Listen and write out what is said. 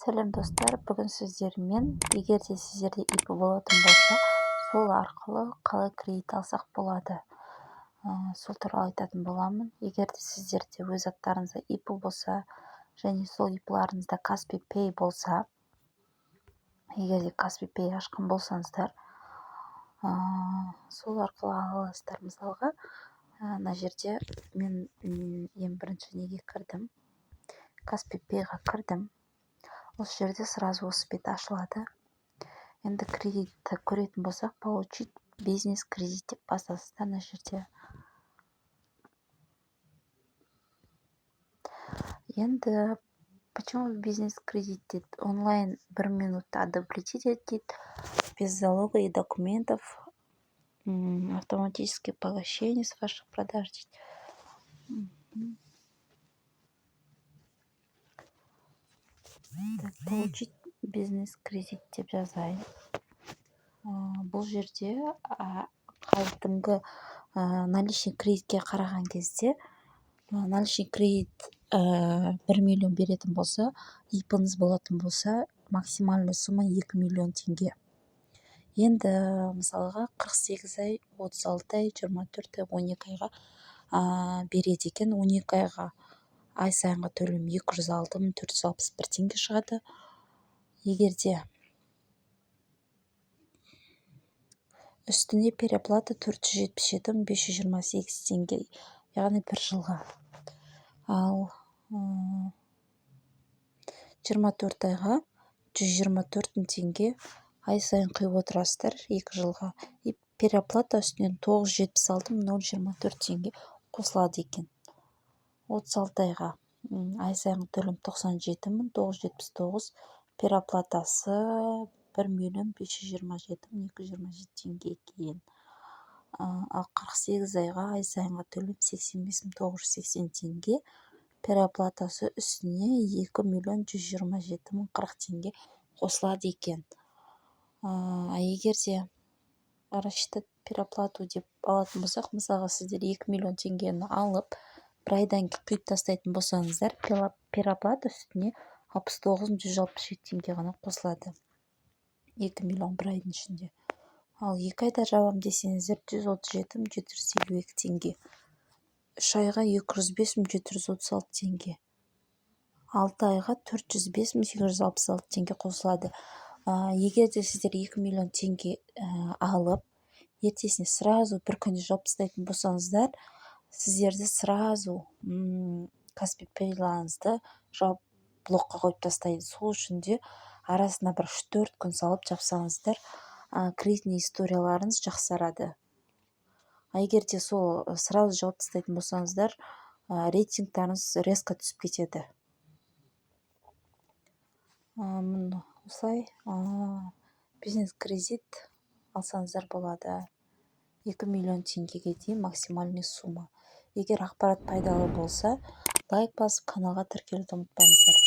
Сәлем достар, бүгін сіздермен егер де сіздерде ИП болатын болса, сол арқылы қалай кредит алсақ болады, сол туралы айтатын боламын. Егер де сіздерде өз аттарыңызда ИП болса, және сол ИПларыңызда Каспи Пей болса, егер де Каспи Пей ашқан болсаңыздар, сол арқылы аласыздар. Мысалға, мына жерде мен ең бірінші неге кірдім, Каспи Пейға кірдім. Осы жерде сразу осы бет ашылады. Енді кредитті көретін болсақ, получить бизнес кредит деп басасыздар мына жерде. Енді почему бизнес кредит дейді? Онлайн 1 минутта одобрить дейді, без залога и документов, автоматическое погашение с ваших продаж дейді. Получить бизнес кредит деп жазайын. Бұл жерде кәдімгі наличный кредитке қараған кезде, наличный кредит 1 миллион беретін болса, ИПіңіз болатын болса, максимальный сумма 2 миллион теңге. Енді мысалға 48 ай, 36 ай, 24 ай, 12 айға береді екен. 12 айға ай сайынғы төлем 206.461 теңге шығады. Егерде үстіне переплата 477.528 теңге, яғни 1 жылға. Ал 24 айға 124 теңге ай сайын құйып отырасыздар 2 жылға. И переплата үстінен 976.024 теңге қосылады екен. 36 айға ай сайын төлем 97.979, переплатасы 1.527.227 теңге екен. Ал 48 айға ай сайынғы төлем 85.980 теңге, переплатасы үстіне 2.127.040 теңге қосылады екен. Егер де рассчитать переплату деп алатын болсақ, мысалға сіздер 2 миллион теңгені алып, бір айдан құйып тастайтын болсаңыздар, переплата үстіне 69.167 теңге ғана қосылады. 2 миллион бір айдың ішінде. Ал 2 айда жабам десеңіздер 137.752 теңге. 3 айға 205.736 теңге. 6 айға 405.866 теңге қосылады. Егер де сіздер 2 миллион теңге алып, ертесіне сразу бір күнде жауып тастайтын болсаңыздар, сіздерді сразу Каспи Пейларыңызды жауып блокқа қойып тастайды. Сол үшін де арасына бір 3-4 күн салып жапсаңыздар, кредитный историяларыңыз жақсарады. Егер де сол сразу жауып тастайтын болсаңыздар, рейтингтарыңыз резко түсіп кетеді. Осылай бизнес кредит алсаңыздар болады. 2 миллион теңгеге дейін максимальный сумма. Егер ақпарат пайдалы болса, лайк басып, каналға тіркелуді ұмытпаңыздар.